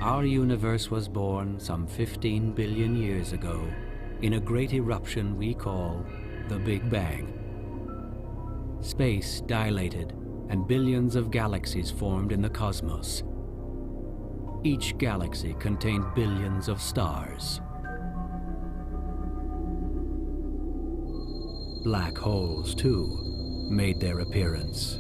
Our universe was born some 15 billion years ago in a great eruption we call the Big Bang. Space dilated and billions of galaxies formed in the cosmos. Each galaxy contained billions of stars. Black holes, too, made their appearance.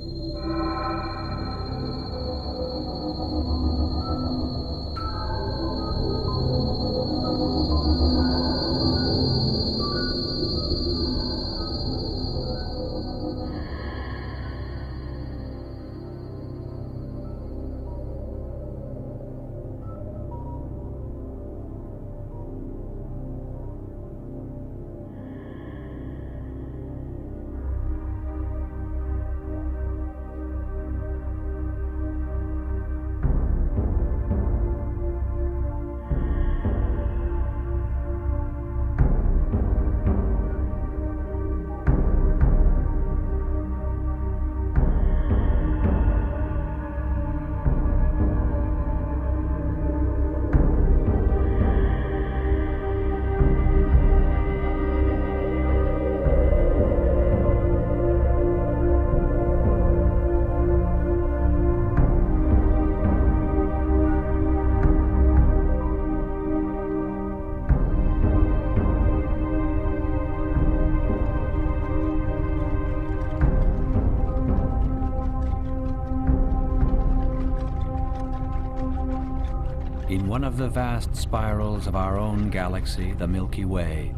In one of the vast spirals of our own galaxy, the Milky Way,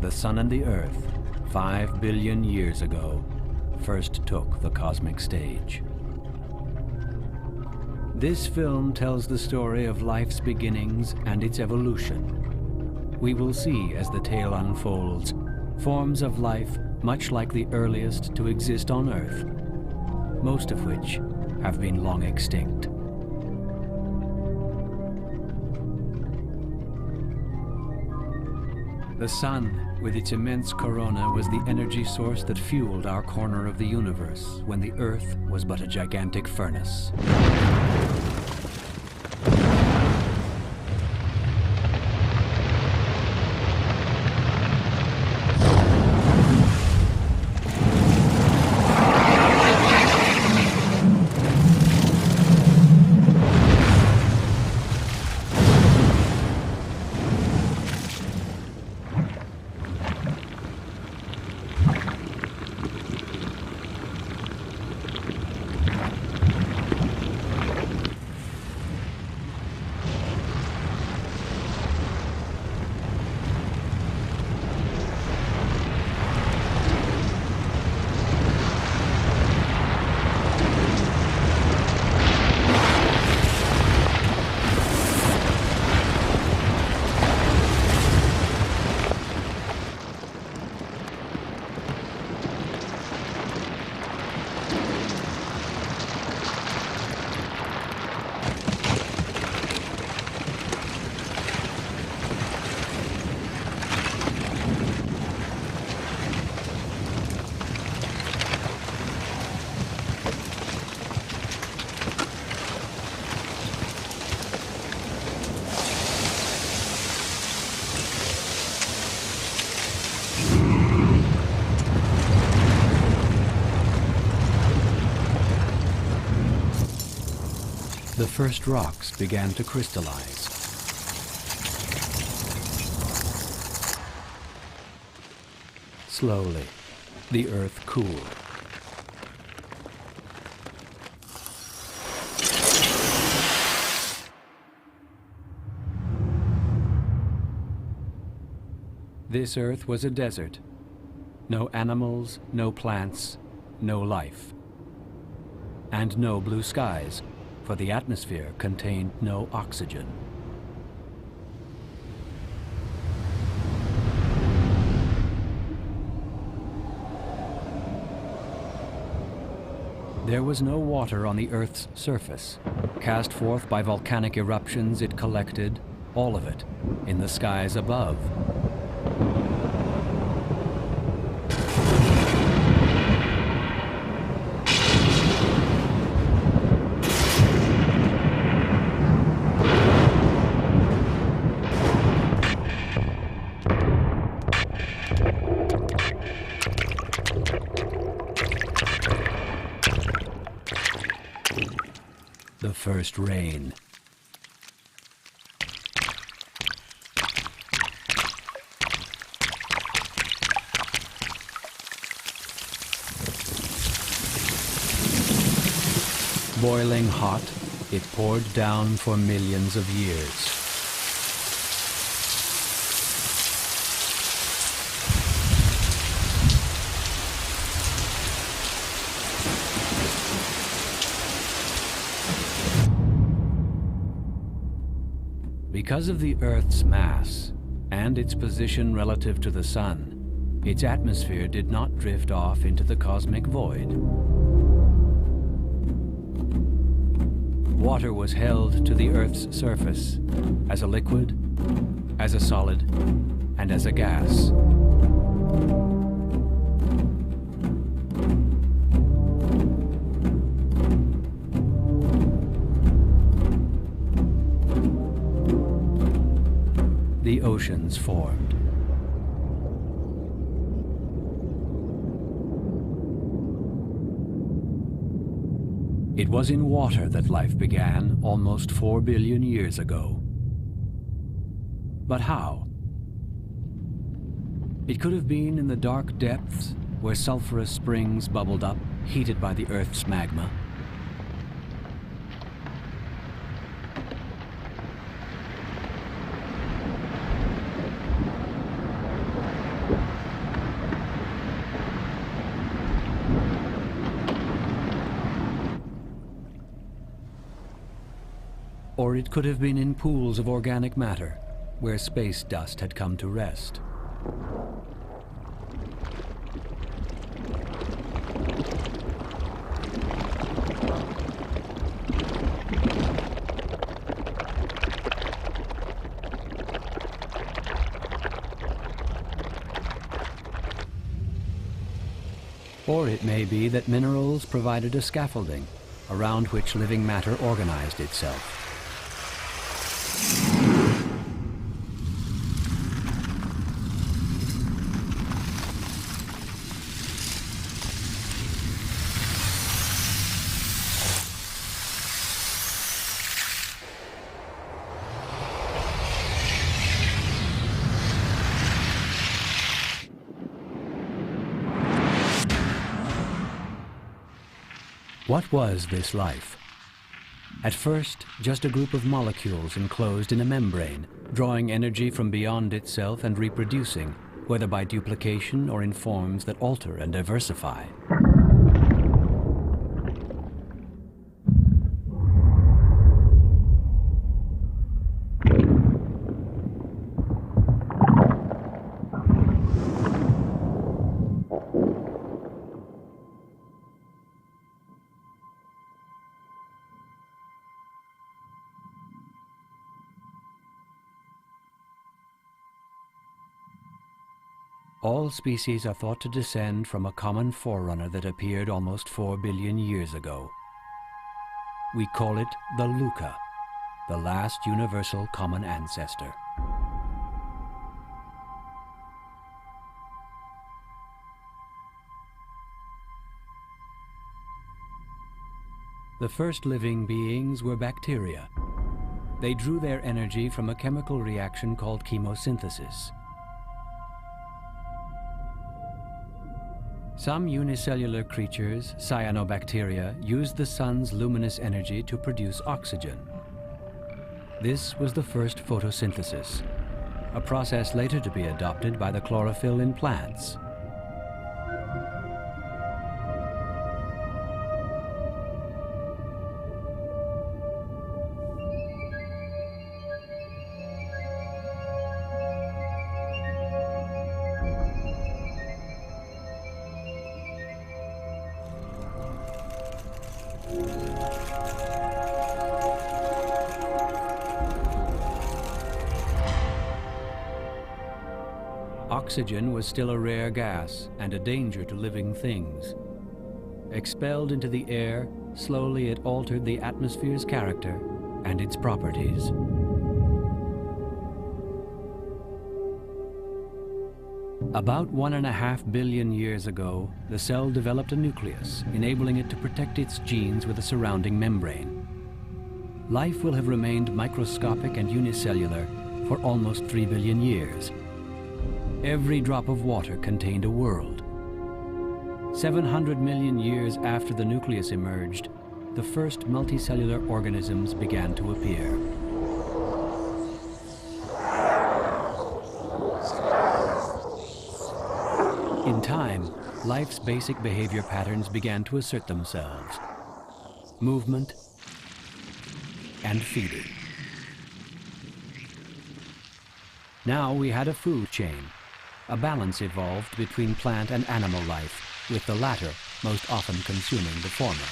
the Sun and the Earth, 5 billion years ago, first took the cosmic stage. This film tells the story of life's beginnings and its evolution. We will see, as the tale unfolds, forms of life much like the earliest to exist on Earth, most of which have been long extinct. The Sun, with its immense corona, was the energy source that fueled our corner of the universe when the Earth was but a gigantic furnace. The first rocks began to crystallize. Slowly, the Earth cooled. This Earth was a desert. No animals, no plants, no life. And no blue skies, for the atmosphere contained no oxygen. There was no water on the Earth's surface. Cast forth by volcanic eruptions, it collected, all of it, in the skies above. The first rain. Boiling hot, it poured down for millions of years. Because of the Earth's mass and its position relative to the Sun, its atmosphere did not drift off into the cosmic void. Water was held to the Earth's surface as a liquid, as a solid, and as a gas. The oceans formed. It was in water that life began almost 4 billion years ago. But how? It could have been in the dark depths where sulfurous springs bubbled up, heated by the Earth's magma. Or it could have been in pools of organic matter, where space dust had come to rest. Or it may be that minerals provided a scaffolding around which living matter organized itself. What was this life? At first, just a group of molecules enclosed in a membrane, drawing energy from beyond itself and reproducing, whether by duplication or in forms that alter and diversify. All species are thought to descend from a common forerunner that appeared almost 4 billion years ago. We call it the Luca, the last universal common ancestor. The first living beings were bacteria. They drew their energy from a chemical reaction called chemosynthesis. Some unicellular creatures, cyanobacteria, used the sun's luminous energy to produce oxygen. This was the first photosynthesis, a process later to be adopted by the chlorophyll in plants. Oxygen was still a rare gas and a danger to living things. Expelled into the air, slowly it altered the atmosphere's character and its properties. About 1.5 billion years ago, the cell developed a nucleus, enabling it to protect its genes with a surrounding membrane. life will have remained microscopic and unicellular for almost 3 billion years. Every drop of water contained a world. 700 million years after the nucleus emerged, the first multicellular organisms began to appear. In time, life's basic behavior patterns began to assert themselves: movement and feeding. Now we had a food chain. A balance evolved between plant and animal life, with the latter most often consuming the former.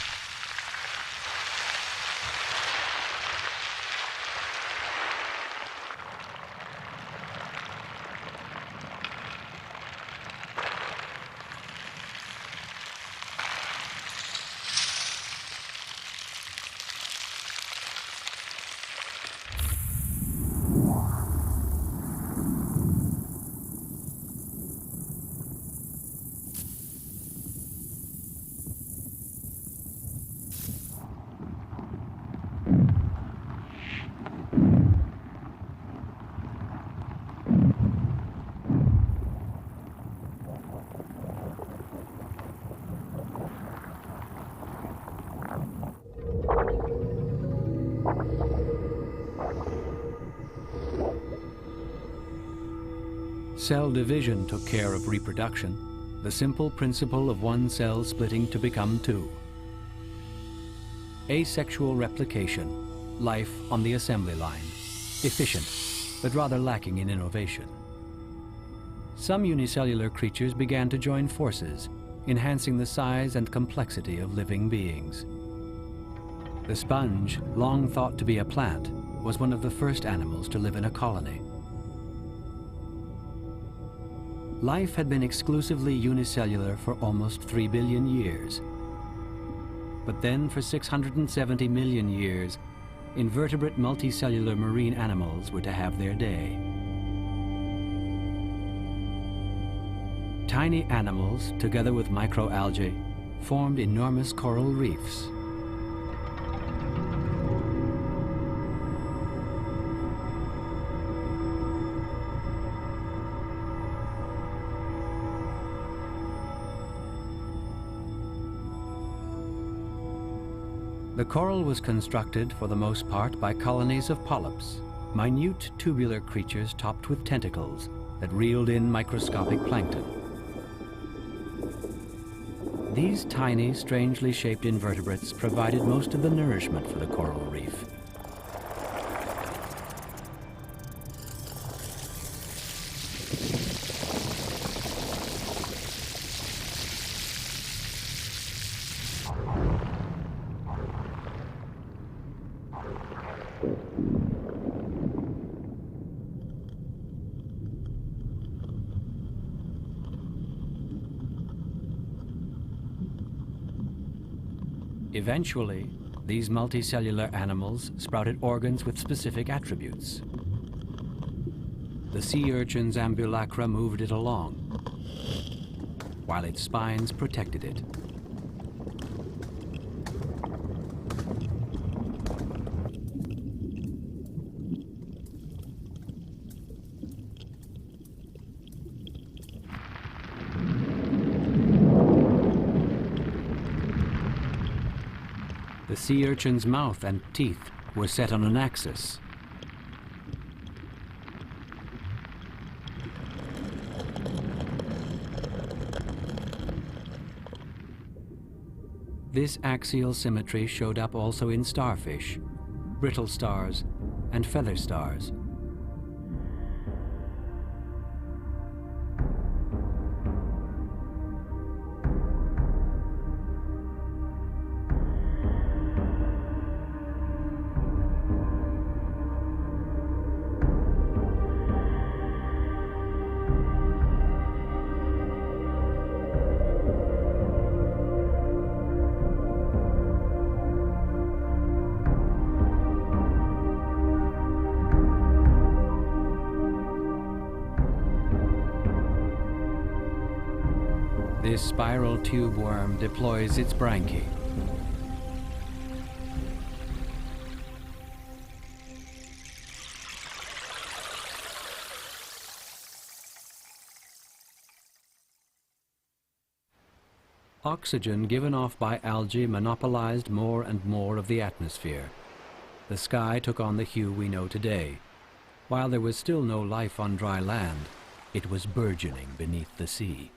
Cell division took care of reproduction, the simple principle of one cell splitting to become two. Asexual replication, life on the assembly line, efficient, but rather lacking in innovation. Some unicellular creatures began to join forces, enhancing the size and complexity of living beings. The sponge, long thought to be a plant, was one of the first animals to live in a colony. Life had been exclusively unicellular for almost 3 billion years. But then for 670 million years, invertebrate multicellular marine animals were to have their day. Tiny animals, together with microalgae, formed enormous coral reefs. The coral was constructed for the most part by colonies of polyps, minute tubular creatures topped with tentacles that reeled in microscopic plankton. These tiny, strangely shaped invertebrates provided most of the nourishment for the coral reef. Eventually, these multicellular animals sprouted organs with specific attributes. The sea urchin's ambulacra moved it along, while its spines protected it. The sea urchin's mouth and teeth were set on an axis. This axial symmetry showed up also in starfish, brittle stars, and feather stars. This spiral tube worm deploys its branchiae. Oxygen given off by algae monopolized more and more of the atmosphere. The sky took on the hue we know today. While there was still no life on dry land, it was burgeoning beneath the sea.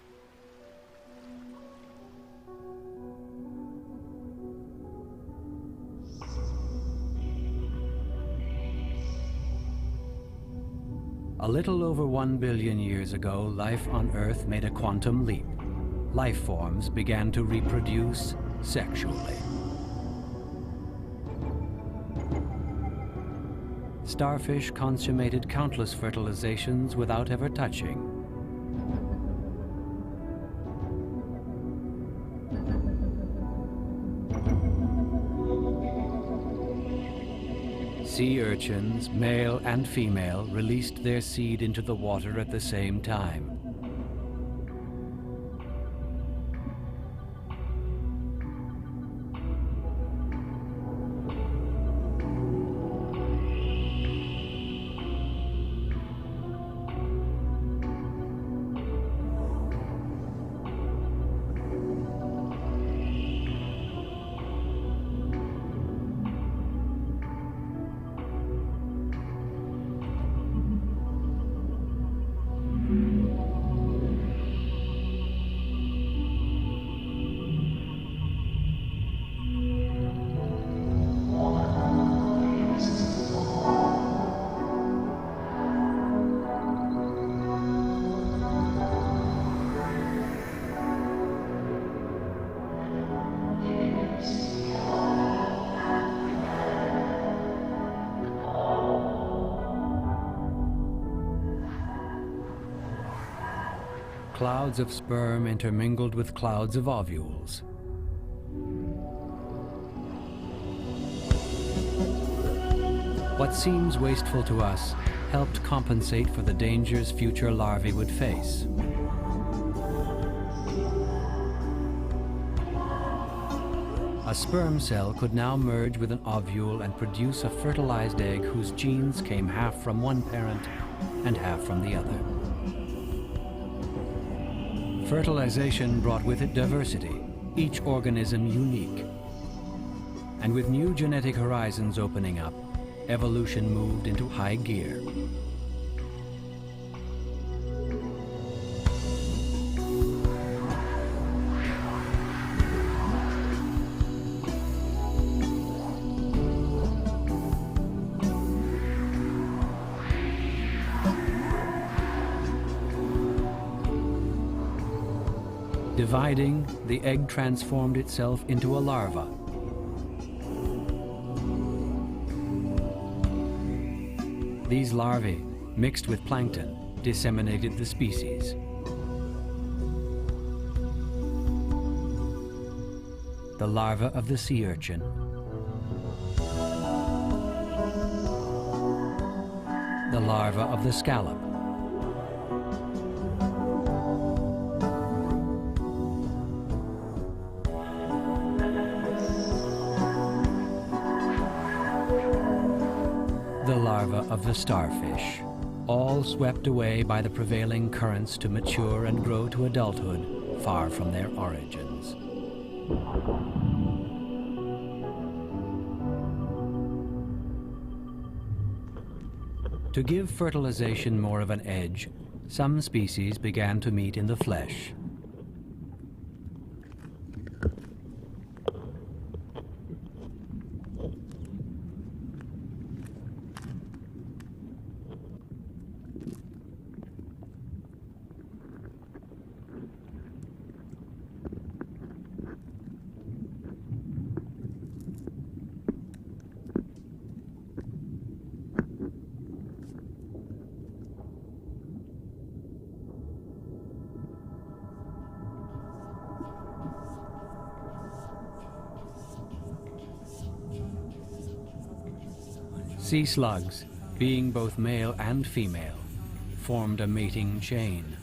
A little over 1 billion years ago, life on Earth made a quantum leap. Life forms began to reproduce sexually. Starfish consummated countless fertilizations without ever touching. Sea urchins, male and female, released their seed into the water at the same time. Clouds of sperm intermingled with clouds of ovules. What seems wasteful to us helped compensate for the dangers future larvae would face. A sperm cell could now merge with an ovule and produce a fertilized egg whose genes came half from one parent and half from the other. Fertilization brought with it diversity, each organism unique. And with new genetic horizons opening up, evolution moved into high gear. Dividing, the egg transformed itself into a larva. These larvae, mixed with plankton, disseminated the species. The larva of the sea urchin, the larva of the scallop, the larva of the starfish, all swept away by the prevailing currents to mature and grow to adulthood far from their origins. To give fertilization more of an edge, some species began to meet in the flesh. Sea slugs, being both male and female, formed a mating chain.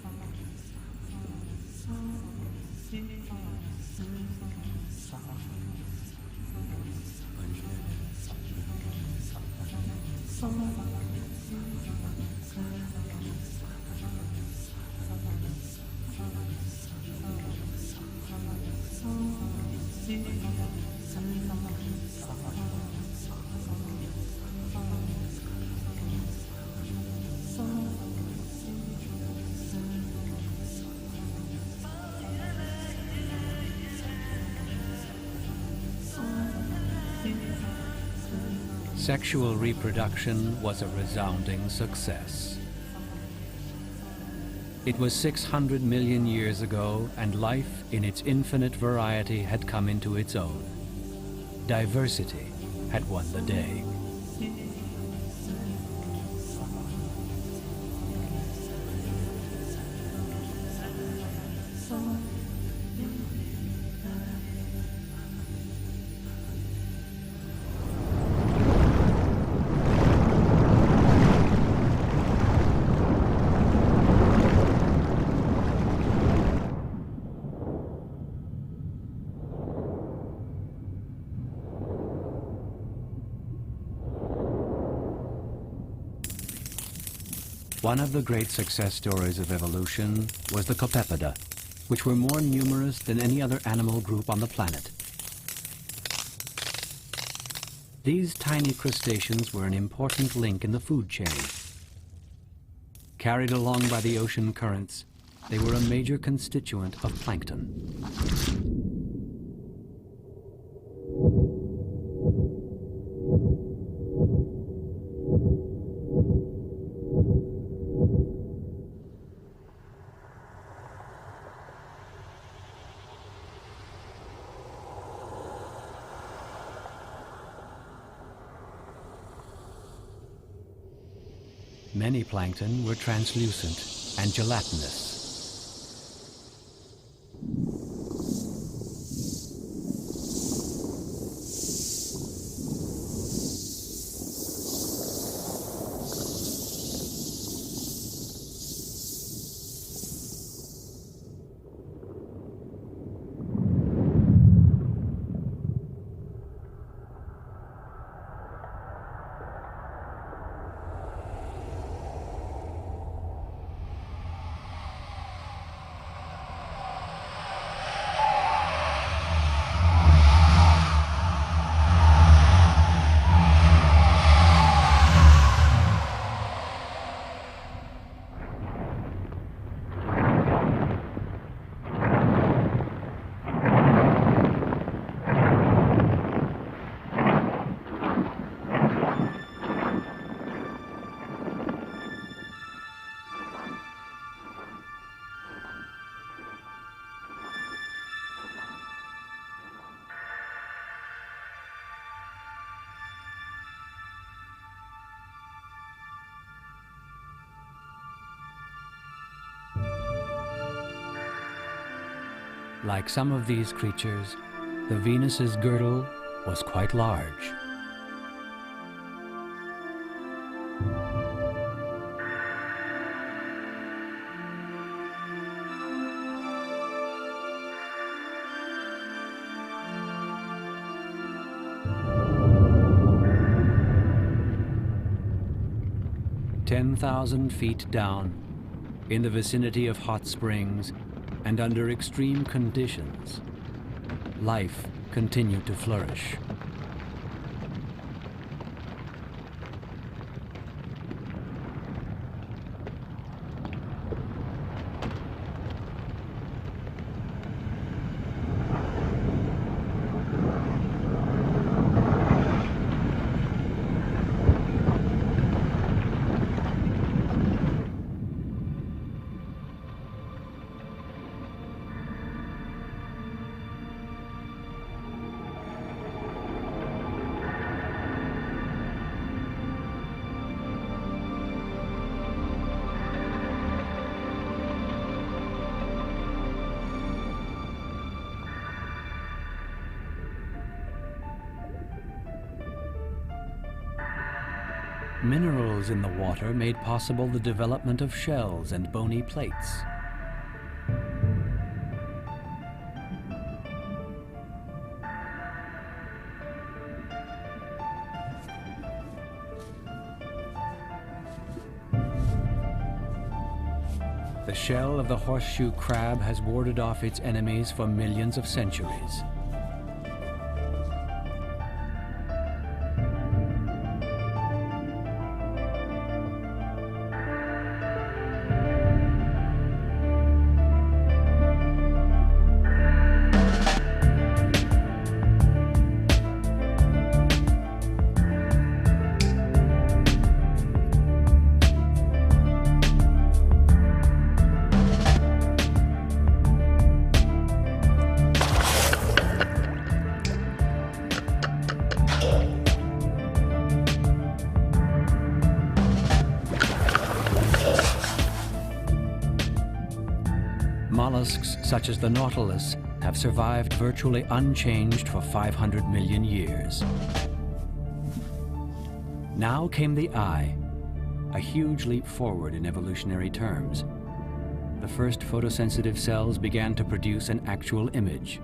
Sexual reproduction was a resounding success. It was 600 million years ago, and life in its infinite variety had come into its own. Diversity had won the day. One of the great success stories of evolution was the Copepoda, which were more numerous than any other animal group on the planet. These tiny crustaceans were an important link in the food chain. Carried along by the ocean currents, they were a major constituent of plankton. Many plankton were translucent and gelatinous. Like some of these creatures, the Venus's girdle was quite large. "10,000 feet down, in the vicinity of hot springs, and under extreme conditions, life continued to flourish. Minerals in the water made possible the development of shells and bony plates. The shell of the horseshoe crab has warded off its enemies for millions of centuries. mollusks, such as the nautilus, have survived virtually unchanged for 500 million years. Now came the eye, a huge leap forward in evolutionary terms. The first photosensitive cells began to produce an actual image.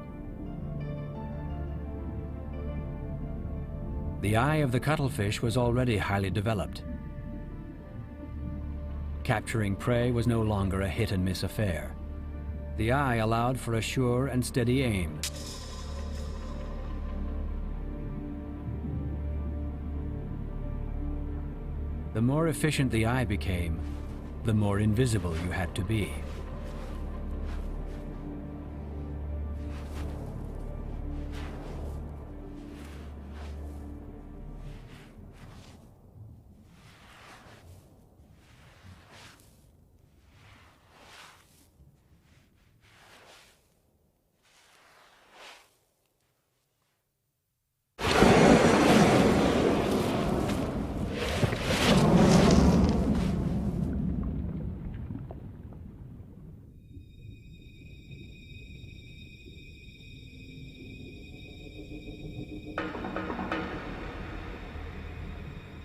The eye of the cuttlefish was already highly developed. Capturing prey was no longer a hit-and-miss affair. The eye allowed for a sure and steady aim. The more efficient the eye became, the more invisible you had to be.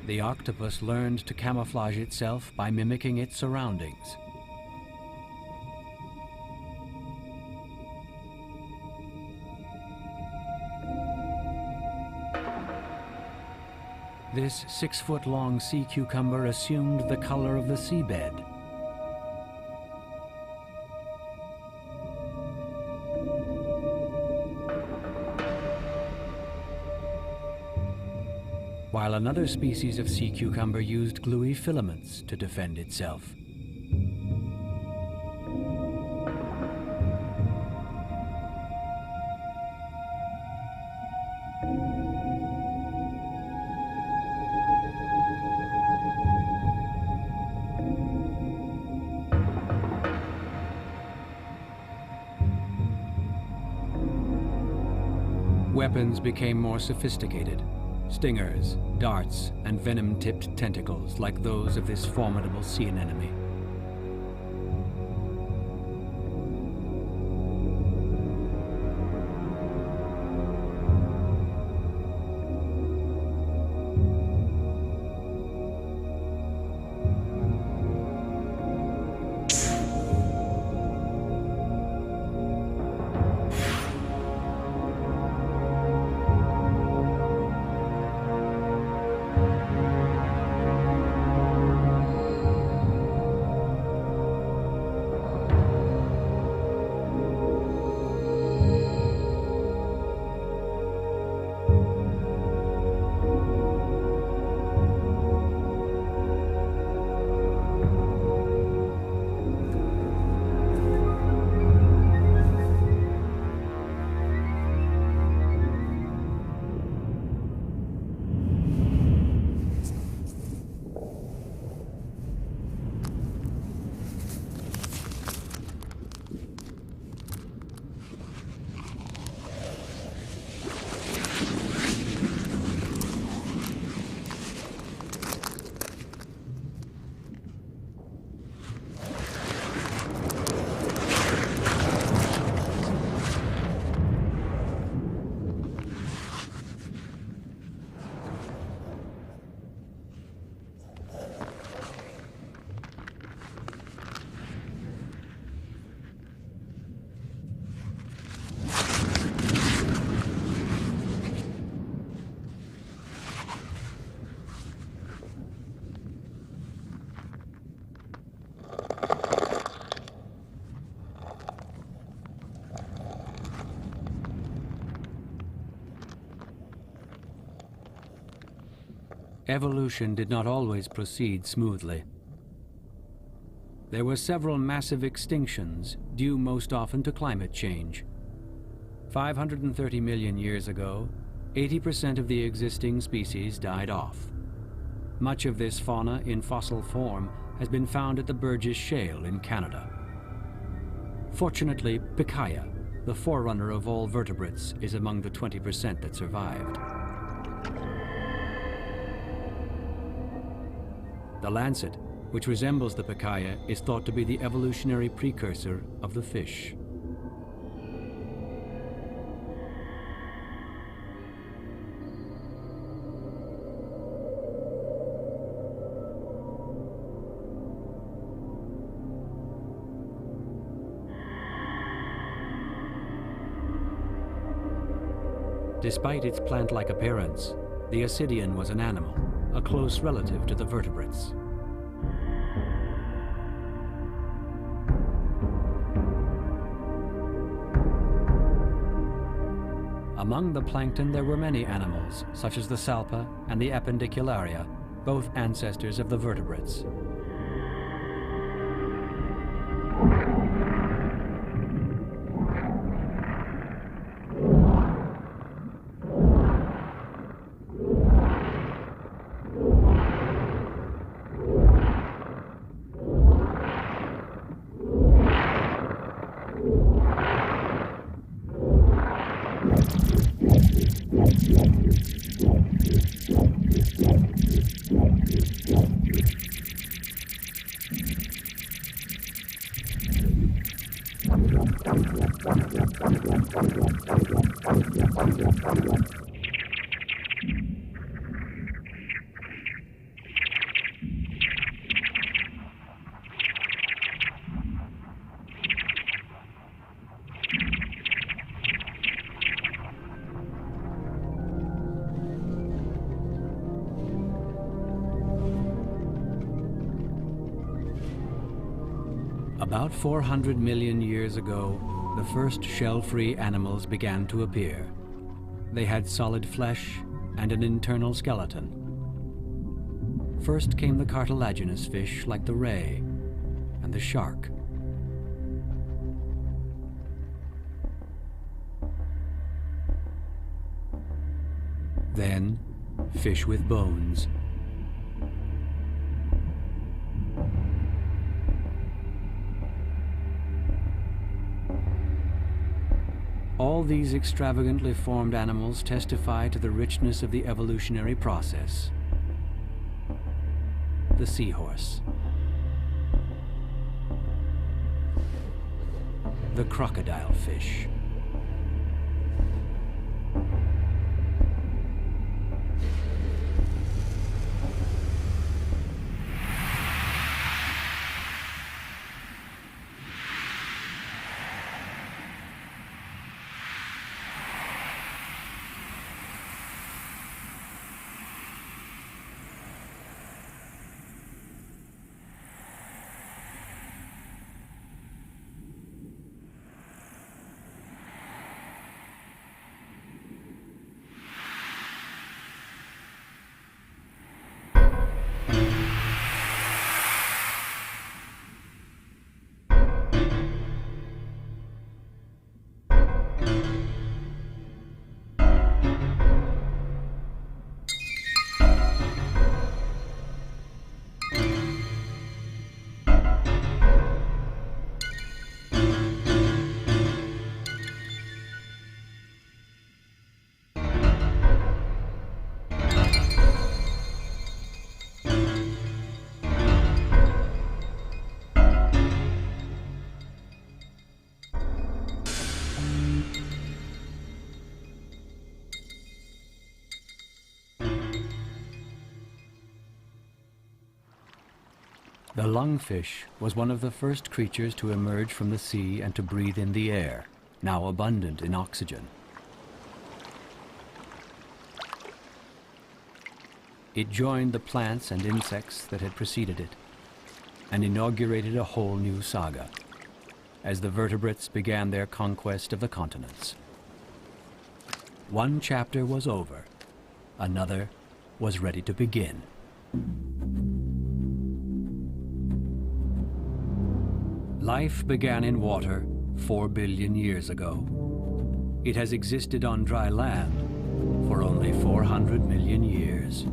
The octopus learned to camouflage itself by mimicking its surroundings. This 6-foot-long sea cucumber assumed the color of the seabed. While another species of sea cucumber used gluey filaments to defend itself. Weapons became more sophisticated. Stingers, darts, and venom-tipped tentacles like those of this formidable sea anemone. Evolution did not always proceed smoothly. There were several massive extinctions, due most often to climate change. 530 million years ago, 80% of the existing species died off. Much of this fauna in fossil form has been found at the Burgess Shale in Canada. Fortunately, Pikaia, the forerunner of all vertebrates, is among the 20% that survived. The lancet, which resembles the Pikaia, is thought to be the evolutionary precursor of the fish. Despite its plant-like appearance, the ascidian was an animal, a close relative to the vertebrates. Among the plankton there were many animals, such as the salpa and the appendicularia, both ancestors of the vertebrates. About 400 million years ago, the first shell-free animals began to appear. They had solid flesh and an internal skeleton. First came the cartilaginous fish like the ray and the shark. Then, fish with bones. All these extravagantly formed animals testify to the richness of the evolutionary process. The seahorse, the crocodile fish, The lungfish was one of the first creatures to emerge from the sea and to breathe in the air, now abundant in oxygen. It joined the plants and insects that had preceded it, and inaugurated a whole new saga, as the vertebrates began their conquest of the continents. One chapter was over, another was ready to begin. Life began in water 4 billion years ago. It has existed on dry land for only 400 million years.